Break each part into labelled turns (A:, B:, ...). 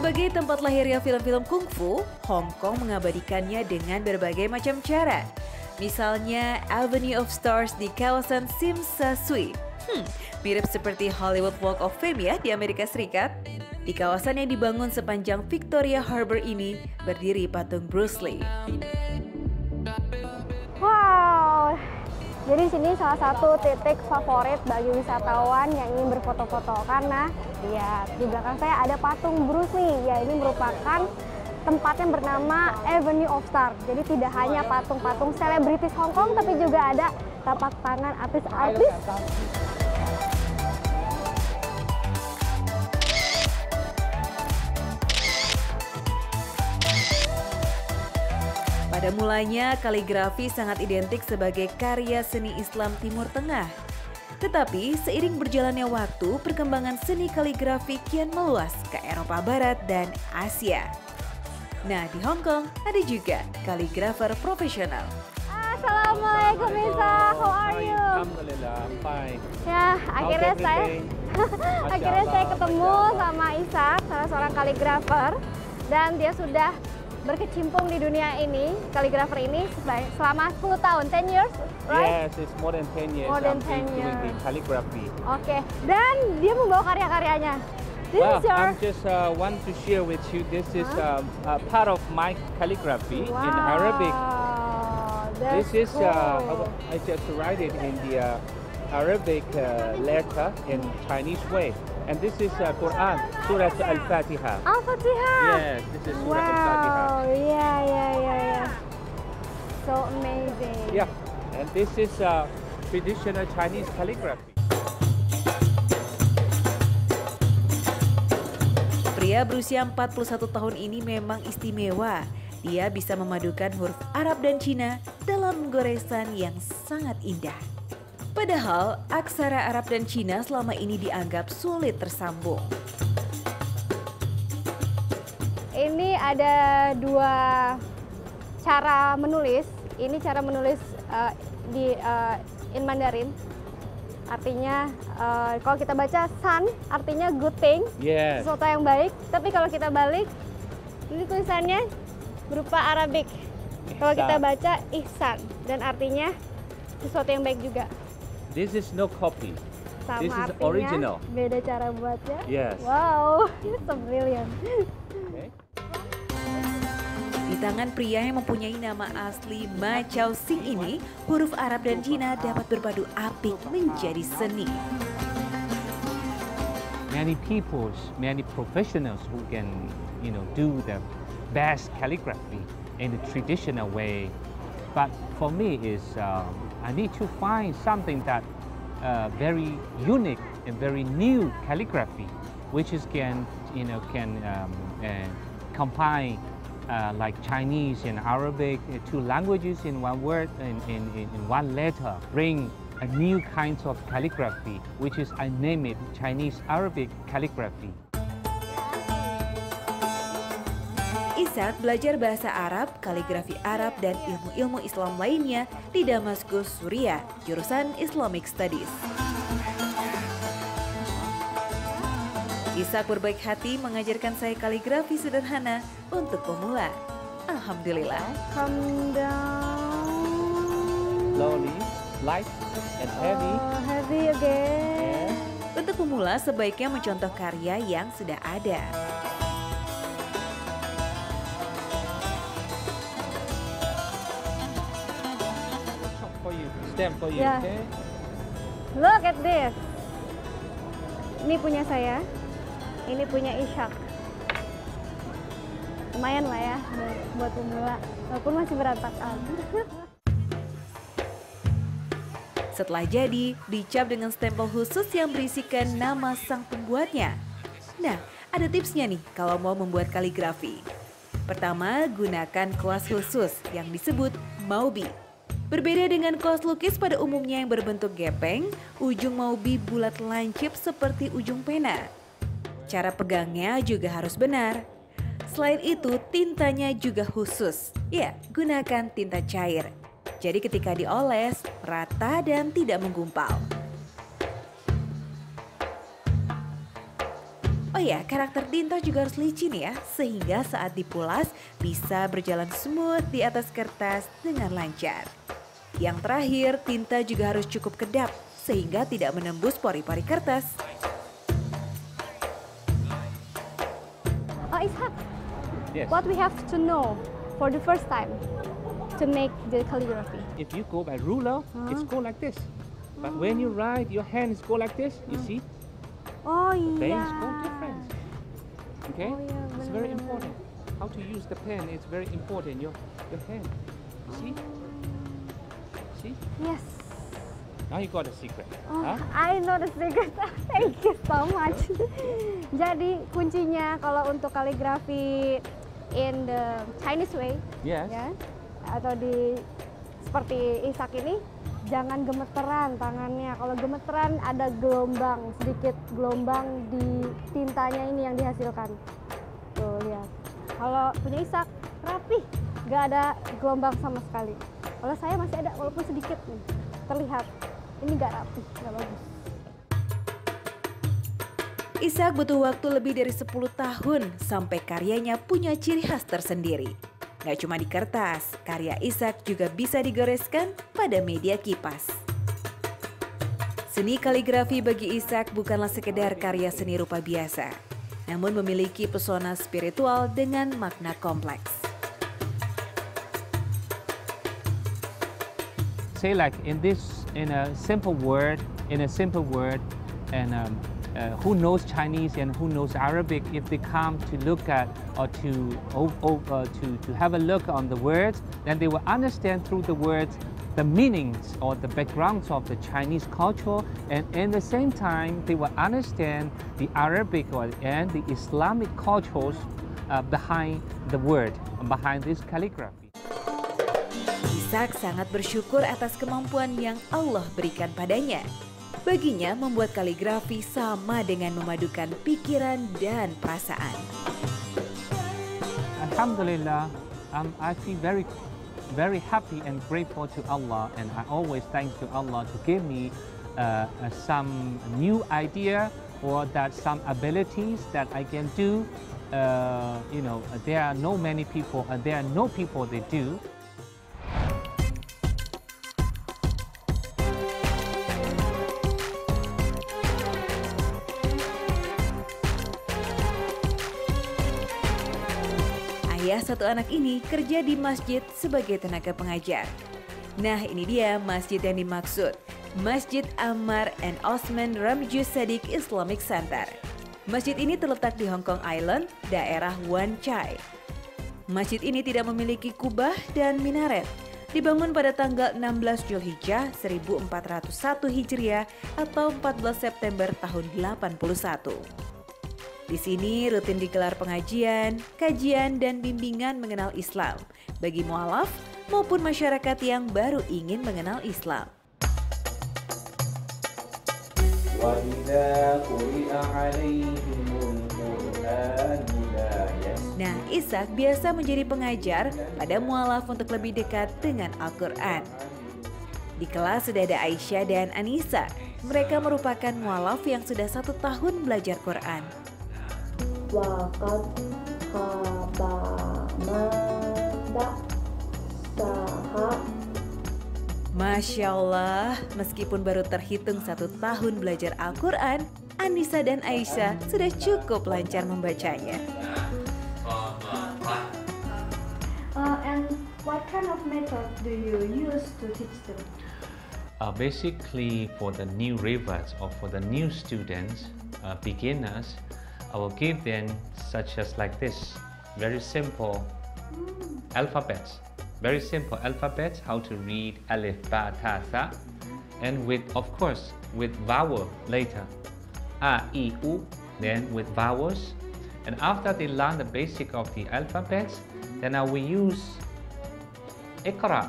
A: Sebagai tempat lahirnya film-film kungfu, Hong Kong mengabadikannya dengan berbagai macam cara. Misalnya Avenue of Stars di kawasan Tsim Sha Tsui. Mirip seperti Hollywood Walk of Fame ya di Amerika Serikat. Di kawasan yang dibangun sepanjang Victoria Harbour ini berdiri patung Bruce Lee.
B: Wow, jadi sini salah satu titik favorit bagi wisatawan yang ingin berfoto-foto karena lihat di belakang saya ada patung Bruce Lee. Ya, ini merupakan tempat yang bernama Avenue of Stars. Jadi tidak hanya patung-patung selebritis Hong Kong, tapi juga ada tapak tangan artis-artis.
A: Pada mulanya, kaligrafi sangat identik sebagai karya seni Islam Timur Tengah. Tetapi seiring berjalannya waktu, perkembangan seni kaligrafi kian meluas ke Eropa Barat dan Asia. Nah, di Hong Kong ada juga kaligrafer profesional.
B: Assalamualaikum Isa, how are you?
C: Alhamdulillah, fine.
B: Ya, akhirnya saya ketemu sama Isa, salah seorang kaligrafer, dan dia sudah berkecimpung di dunia ini, kaligrafer ini selama 10 tahun, 10 years, right?
C: Yes, it's more than 10 years.
B: More than 10
C: I'm doing the
B: years.
C: calligraphy.
B: Oke, dan dia membawa karya-karyanya.
C: Well, I'm just want to share with you. This is part of my calligraphy in Arabic.
B: That's
C: This is
B: cool.
C: I just write it in the Arabic letter in Chinese way. And this is Quran, Surah Al-Fatiha.
B: Al-Fatihah.
C: Yes, this is Surah Al-Fatiha.
B: Wow, yeah. So amazing.
C: Yeah, and this is traditional Chinese calligraphy.
A: Pria berusia 41 tahun ini memang istimewa. Dia bisa memadukan huruf Arab dan Cina dalam goresan yang sangat indah. Padahal aksara Arab dan Cina selama ini dianggap sulit tersambung.
B: Ini ada dua cara menulis. Ini cara menulis in Mandarin. Artinya kalau kita baca san artinya good thing,
C: Yes.
B: sesuatu yang baik. Tapi kalau kita balik, ini tulisannya berupa Arabik. Kalau kita baca ihsan dan artinya sesuatu yang baik juga.
C: This is no copy.
B: Sama
C: This is
B: artinya,
C: original.
B: beda cara buatnya.
C: Yes.
B: Wow, so brilliant.
C: Okay.
A: Di tangan pria yang mempunyai nama asli Ma Chao Sing ini, huruf Arab dan Cina dapat berpadu apik menjadi seni.
C: Many professionals who can, do the best calligraphy in the traditional way. But for me, I need to find something that very unique and very new calligraphy, which can combine like Chinese and Arabic, two languages in one word in one letter. Bring a new kind of calligraphy, which is I name it Chinese Arabic calligraphy.
A: Ishak belajar bahasa Arab, kaligrafi Arab, dan ilmu-ilmu Islam lainnya di Damaskus, Suriah, jurusan Islamic Studies. Ishak berbaik hati mengajarkan saya kaligrafi sederhana untuk pemula. Alhamdulillah.
B: Come down.
C: Slowly, light and heavy.
B: Oh, heavy again.
A: Untuk pemula sebaiknya mencontoh karya yang sudah ada.
C: Stamp for you,
B: Yeah.
C: okay?
B: Look at this. Ini punya saya. Ini punya Ishak. Lumayan lah ya buat pemula, walaupun masih berantakan.
A: Setelah jadi, dicap dengan stempel khusus yang berisikan nama sang pembuatnya. Nah, ada tipsnya nih kalau mau membuat kaligrafi. Pertama, gunakan kuas khusus yang disebut Maubi. Berbeda dengan kuas lukis pada umumnya yang berbentuk gepeng, ujung Maubi bulat lancip seperti ujung pena. Cara pegangnya juga harus benar. Selain itu, tintanya juga khusus. Ya, gunakan tinta cair. Jadi ketika dioles, rata dan tidak menggumpal. Oh ya, karakter tinta juga harus licin ya, sehingga saat dipulas bisa berjalan smooth di atas kertas dengan lancar. Yang terakhir, tinta juga harus cukup kedap, sehingga tidak menembus pori-pori kertas.
B: Oh, Ishak,
C: Yes.
B: what we have to know for the first time to make the calligraphy?
C: If you go by ruler, it's go like this. But when you write, your hands go like this. You see,
B: Oh
C: veins
B: iya.
C: go different. Okay,
B: Oh, yeah,
C: it's very
B: benar-benar.
C: important. How to use the pen is very important. Your hand. See, see.
B: Yes.
C: Now you got a secret.
B: Oh,
C: Huh?
B: I know the secret. Thank you so much. Jadi kuncinya kalau untuk kaligrafi in the Chinese way,
C: Yes.
B: ya, atau seperti Ishak ini, jangan gemeteran tangannya. Kalau gemeteran ada gelombang, sedikit gelombang di tintanya ini yang dihasilkan. Tuh lihat. Kalau punya Ishak rapih, nggak ada gelombang sama sekali. Kalau saya masih ada walaupun sedikit nih, terlihat. Ini nggak rapi, nggak bagus.
A: Ishak butuh waktu lebih dari 10 tahun sampai karyanya punya ciri khas tersendiri. Gak cuma di kertas, karya Ishak juga bisa digoreskan pada media kipas. Seni kaligrafi bagi Ishak bukanlah sekedar karya seni rupa biasa, namun memiliki pesona spiritual dengan makna kompleks.
C: Say like in a simple word, and who knows Chinese and who knows Arabic, if they come to look at or to have a look on the words, then they will understand through the words the meanings or the backgrounds of the Chinese culture, and in the same time they will understand the Arabic and the Islamic cultures behind the word, behind this calligraphy.
A: Ishak sangat bersyukur atas kemampuan yang Allah berikan padanya. Baginya, membuat kaligrafi sama dengan memadukan pikiran dan perasaan.
C: Alhamdulillah, I feel very happy and grateful to Allah, and I always thank to Allah to give me some new idea or that some abilities that I can do. There are no many people, there are no people they do.
A: Ayah satu anak ini kerja di masjid sebagai tenaga pengajar. Nah, ini dia masjid yang dimaksud. Masjid Ammar and Osman Ramju Sadiq Islamic Center. Masjid ini terletak di Hong Kong Island, daerah Wan Chai. Masjid ini tidak memiliki kubah dan minaret. Dibangun pada tanggal 16 Zulhijjah 1401 Hijriah atau 14 September tahun 81. Di sini rutin digelar pengajian, kajian, dan bimbingan mengenal Islam bagi mualaf maupun masyarakat yang baru ingin mengenal Islam. Nah, Ishak biasa menjadi pengajar pada mualaf untuk lebih dekat dengan Al-Quran. Di kelas sudah ada Aisyah dan Anissa. Mereka merupakan mualaf yang sudah 1 tahun belajar Quran.
D: Waqad khaba mada saha.
A: Masya Allah, meskipun baru terhitung 1 tahun belajar Al-Quran, Anissa dan Aisyah sudah cukup lancar membacanya.
D: And what kind of method do you use to teach them?
C: Basically, for the new reverts or for the new students, beginners, I will give them such as like this, very simple alphabets. Very simple alphabets, how to read alif, ba, ta, tha, and with, of course, with vowel later. A, I, U, then with vowels. And after they learn the basic of the alphabets, then I will use Iqra.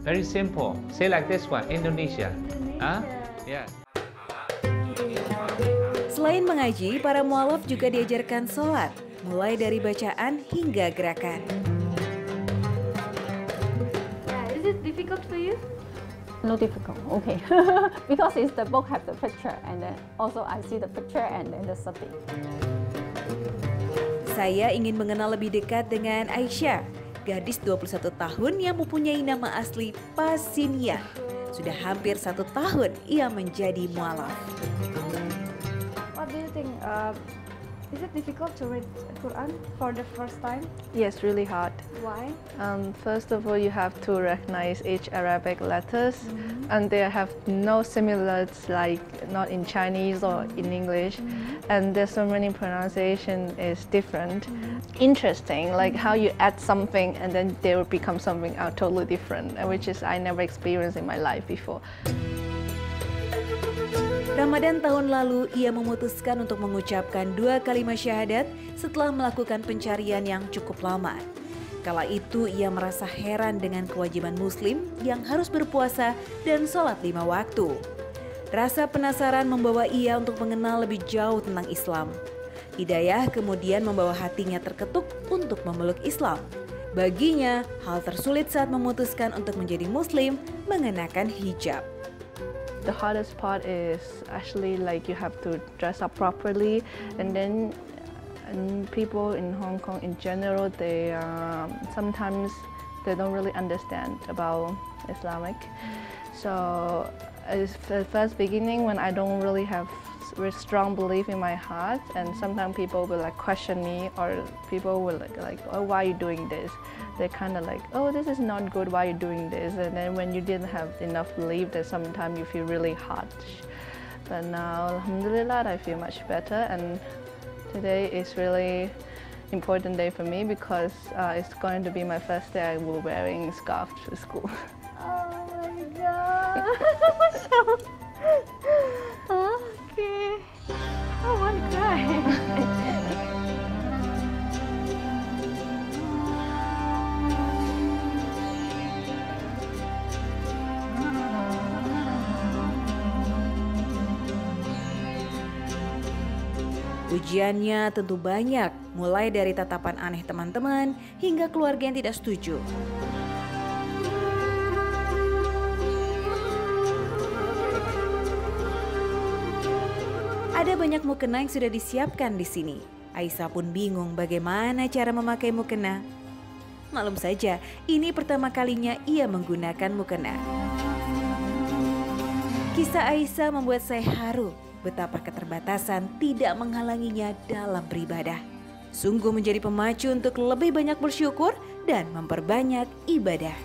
C: Very simple. Say like this one, Indonesia. Yes.
A: Selain mengaji, para mualaf juga diajarkan sholat, mulai dari bacaan hingga gerakan.
D: Is it difficult for you?
B: No difficult, okay. Because it's the book have the picture and then also I see the picture and then the subject.
A: saya ingin mengenal lebih dekat dengan Aisyah, gadis 21 tahun yang mempunyai nama asli Pasinia. Sudah hampir 1 tahun ia menjadi mualaf.
D: What do you think? Is it difficult to read Quran for the first time?
E: Yes, really hard.
D: Why?
E: First of all, you have to recognize each Arabic letters, and they have no similars like not in Chinese or in English, and there's so many pronunciation is different. Interesting, like how you add something and then they will become something totally different, which is I never experienced in my life before.
A: Ramadan tahun lalu, ia memutuskan untuk mengucapkan 2 kalimat syahadat setelah melakukan pencarian yang cukup lama. Kala itu ia merasa heran dengan kewajiban muslim yang harus berpuasa dan sholat 5 waktu. Rasa penasaran membawa ia untuk mengenal lebih jauh tentang Islam. Hidayah kemudian membawa hatinya terketuk untuk memeluk Islam. Baginya, hal tersulit saat memutuskan untuk menjadi muslim mengenakan hijab.
E: The hardest part is actually like you have to dress up properly, and then people in Hong Kong in general, they sometimes they don't really understand about Islamic. So it's the first beginning when I don't really have very strong belief in my heart, and sometimes people will like question me, or people will like oh, why are you doing this? They're kind of like, oh, this is not good, why are you doing this? And then when you didn't have enough belief, then sometimes you feel really harsh. But now, alhamdulillah, I feel much better, and today is really important day for me because it's going to be my first day I will wearing scarf to school.
D: Oh my god. Okay. Oh my god.
A: Ujiannya tentu banyak, mulai dari tatapan aneh teman-teman hingga keluarga yang tidak setuju. Ada banyak mukena yang sudah disiapkan di sini. Aisyah pun bingung bagaimana cara memakai mukena. Maklum saja, ini pertama kalinya ia menggunakan mukena. Kisah Aisyah membuat saya haru. Betapa keterbatasan tidak menghalanginya dalam beribadah. Sungguh menjadi pemacu untuk lebih banyak bersyukur dan memperbanyak ibadah.